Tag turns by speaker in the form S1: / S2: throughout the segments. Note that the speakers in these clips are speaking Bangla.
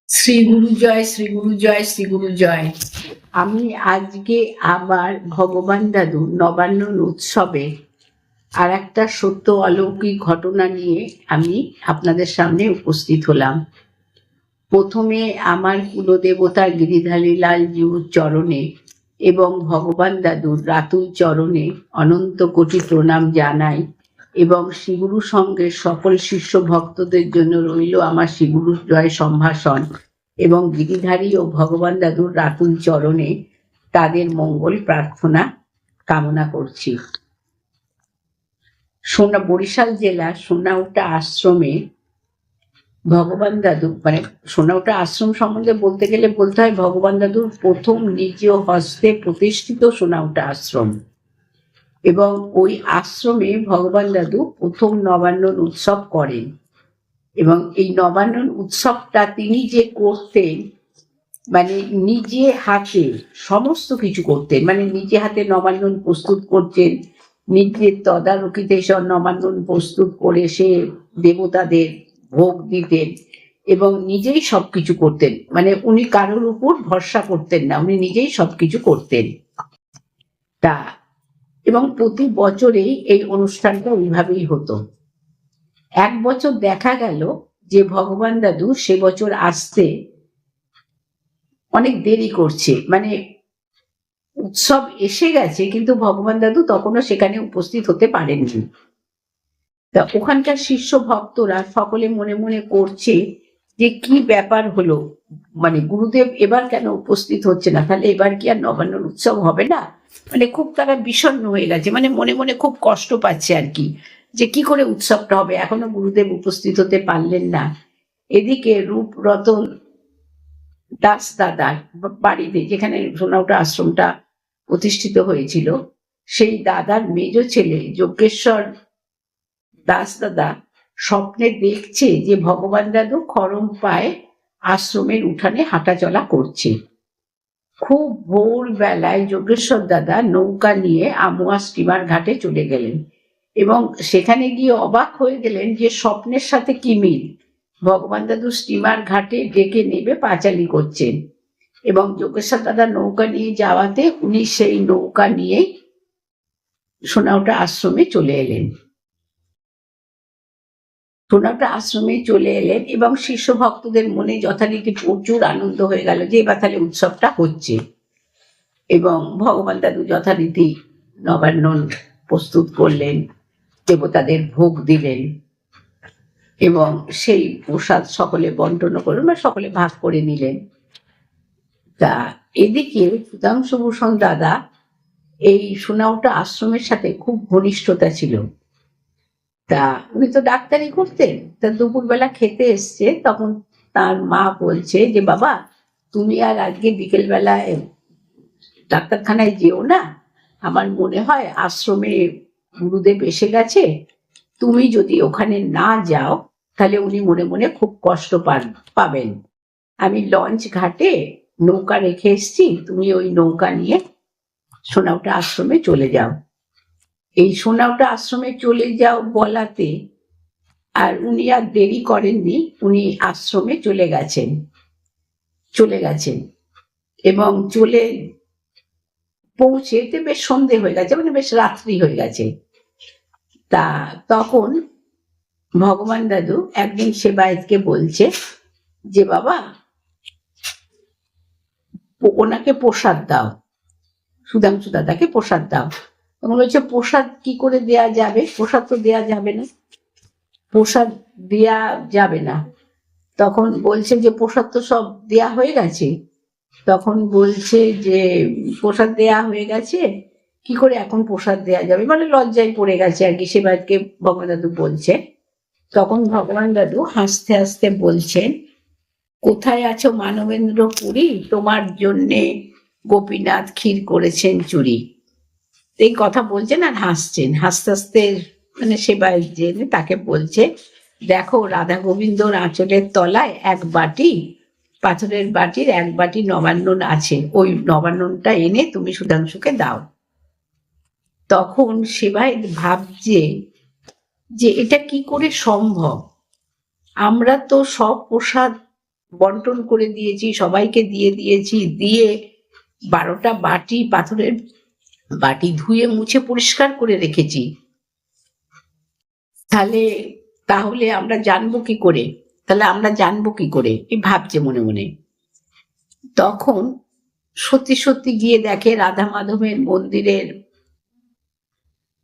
S1: শ্রী গুরু জয়, শ্রী গুরু জয়, শ্রী গুরু জয়। আমি আজকে আবার ভগবান দাদু নবান্ন উৎসবে আর একটা সত্য অলৌকিক ঘটনা নিয়ে আমি আপনাদের সামনে উপস্থিত হলাম। প্রথমে আমার কুলদেবতা গিরিধারী লাল জিউর চরণে এবং ভগবান দাদুর রাতুল চরণে অনন্ত কোটি প্রণাম জানাই এবং শ্রীগুরু সঙ্গে সকল শিষ্য ভক্তদের জন্য রইল আমার শ্রীগুরু জয় সম্ভাষণ এবং গিরিধারী ও ভগবান দাদুর রাতুল চরণে তাদের মঙ্গল প্রার্থনা কামনা করছি। বরিশাল জেলার সোনাউটা আশ্রমে ভগবান দাদু সোনাউটা আশ্রম সম্বন্ধে বলতে গেলে বলতে হয় ভগবান দাদুর প্রথম নিজ হস্তে প্রতিষ্ঠিত সোনাউটা আশ্রম, এবং ওই আশ্রমে ভগবান দাদু প্রথম নবান্ন উৎসব করেন এবং এই নবান্ন উৎসবটা তিনি যে করতেন নিজে হাতে সমস্ত কিছু করতেন, নিজে হাতে নবান্ন প্রস্তুত করতেন, নিজের তদারকিতে সব নবান্ন প্রস্তুত করে সে দেবতাদের ভোগ দিতেন এবং নিজেই সবকিছু করতেন। উনি কারোর উপর ভরসা করতেন না, উনি নিজেই সবকিছু করতেন। তা এবং প্রতি বছরেই এই অনুষ্ঠানটা ওইভাবেই হতো। এক বছর দেখা গেল যে ভগবান দাদু সে বছর আসতে অনেক দেরি করছে, উৎসব এসে গেছে কিন্তু ভগবান দাদু তখনও সেখানে উপস্থিত হতে পারেননি। তা ওখানকার শিষ্য ভক্তরা সকলে মনে মনে করছে যে কি ব্যাপার হলো, গুরুদেব এবার কেন উপস্থিত হচ্ছে না, তাহলে এবার কি আর নবান্ন উৎসব হবে না? খুব তারা বিষণ্ণ হয়ে গেছে, মনে মনে খুব কষ্ট পাচ্ছে আর কি, যে কি করে উৎসবটা হবে, এখনো গুরুদেব উপস্থিত হতে পারলেন না। এদিকে রূপরতন দাস দাদার বাড়িতে, যেখানে সোনাউটা আশ্রমটা প্রতিষ্ঠিত হয়েছিল, সেই দাদার মেজ ছেলে যজ্ঞেশ্বর দাস দাদা স্বপ্নে দেখছে যে ভগবান দাদু খরম পায়ে আশ্রমের উঠানে হাঁটাচলা করছে। খুব ভোর বেলায় যজ্ঞেশ্বর দাদা নৌকা নিয়ে আমুয়া স্টিমার ঘাটে চলে গেলেন এবং সেখানে গিয়ে অবাক হয়ে গেলেন যে স্বপ্নের সাথে কি মিল। ভগবান দাদু স্টিমার ঘাটে ডেকে নেবে পাঁচালি করছেন এবং যোগেশ্বর দাদা নৌকা নিয়ে যাওয়াতে উনি সেই নৌকা নিয়ে সোনাউটা আশ্রমে চলে এলেন। সোনাউটা আশ্রমে চলে এলেন এবং শিষ্য ভক্তদের মনে যথারীতি প্রচুর আনন্দ হয়ে গেল যে এবার তাহলে উৎসবটা হচ্ছে, এবং ভগবান দাদু যথারীতি নবান্ন প্রস্তুত করলেন, দেবতাদের ভোগ দিলেন এবং সেই প্রসাদ সকলে বন্টন করলেন বা সকলে ভাগ করে নিলেন। তা এদিকে সুধাংশুভূষণ দাদা এই সোনাউটা আশ্রমের সাথে খুব ঘনিষ্ঠতা ছিল। তা উনি তো ডাক্তারি করতেন, তা দুপুরবেলা খেতে এসছে, তখন তার মা বলছে যে বাবা তুমি আর আজকে বিকেল বেলায় ডাক্তারখানায় যেও না, আমার মনে হয় আশ্রমে গুরুদেব এসে গেছে, তুমি যদি ওখানে না যাও তাহলে উনি মনে মনে খুব কষ্ট পাবেন। আমি লঞ্চ ঘাটে নৌকা রেখে এসছি, তুমি ওই নৌকা নিয়ে সোনাউটা আশ্রমে চলে যাও। এই সোনাউটা আশ্রমে চলে যাও বলাতে আর উনি আর দেরি করেননি, উনি আশ্রমে চলে গেছেন এবং চলে পৌঁছেতে বেশ সন্ধে হয়ে গেছে, বেশ রাত্রি হয়ে গেছে। তা তখন ভগবান দাদু একদিন সেবায়েতকে বলছে যে বাবা ওনাকে প্রসাদ দাও, সুধাংশু দাদাকে প্রসাদ দাও। তখন বলছে প্রসাদ কি করে দেয়া যাবে, প্রসাদ তো দেয়া যাবে না, প্রসাদ দেয়া যাবে না। তখন বলছে যে প্রসাদ তো সব দেয়া হয়ে গেছে। তখন বলছে যে প্রসাদ দেয়া হয়ে গেছে, কি করে এখন প্রসাদ দেয়া যাবে, লজ্জায় পড়ে গেছে আর কি, সেবায়তকে ভগবান দাদু বলছে। তখন ভগবান দাদু হাসতে হাসতে বলছেন, কোথায় আছো মানবেন্দ্র পুরী, তোমার জন্যে গোপীনাথ ক্ষীর করেছেন চুরি। এই কথা বলছেন আর হাসছেন, হাসতে হাসতে সেবায়ত জেনে তাকে বলছে, দেখো রাধা গোবিন্দর আঁচলের তলায় এক বাটি, পাথরের বাটির এক বাটি নবান্ন আছে, ওই নবান্নটা এনে তুমি সুধাংশুকে দাও। তখন সেবায়ত ভাবছে যে এটা কি করে সম্ভব, আমরা তো সব প্রসাদ বন্টন করে দিয়েছি, সবাইকে দিয়ে দিয়েছি, দিয়ে 12টা বাটি, পাথরের বাটি ধুয়ে মুছে পরিষ্কার করে রেখেছি। তাহলে আমরা জানবো কি করে, এই ভাবছে মনে মনে। তখন সত্যি সত্যি গিয়ে দেখে রাধা মাধবের মন্দিরের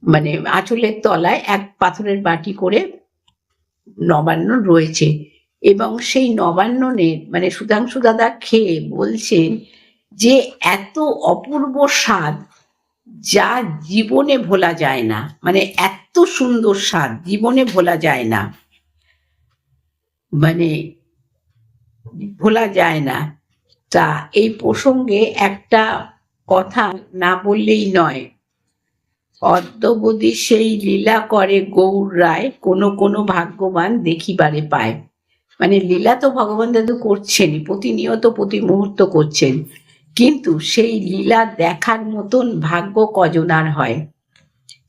S1: মানে আঁচলের তলায় এক পাথরের বাটি করে নবান্ন রয়েছে, এবং সেই নবান্নের মানে সুধাংশু দাদা খেয়ে বলছেন যে এত অপূর্ব স্বাদ যা জীবনে ভোলা যায় না, মানে এত সুন্দর স্বাদ জীবনে ভোলা যায় না, মানে ভোলা যায় না। তা এই প্রসঙ্গে একটা কথা না বললেই নয়। অদ্যবধি সেই লীলা করে গৌর রায়, কোনো কোনো ভাগ্যবান দেখিবারে পায়। মানে লীলা তো ভগবান দাদু করছেনই, প্রতিনিয়ত প্রতি মুহূর্ত করছেন, কিন্তু সেই লীলা দেখার মতন ভাগ্য কজনার হয়।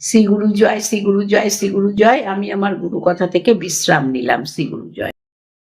S1: শ্রী গুরু জয়, শ্রী গুরু জয়, শ্রী গুরু জয়। আমি আমার গুরু কথা থেকে বিশ্রাম নিলাম। শ্রী গুরু জয়।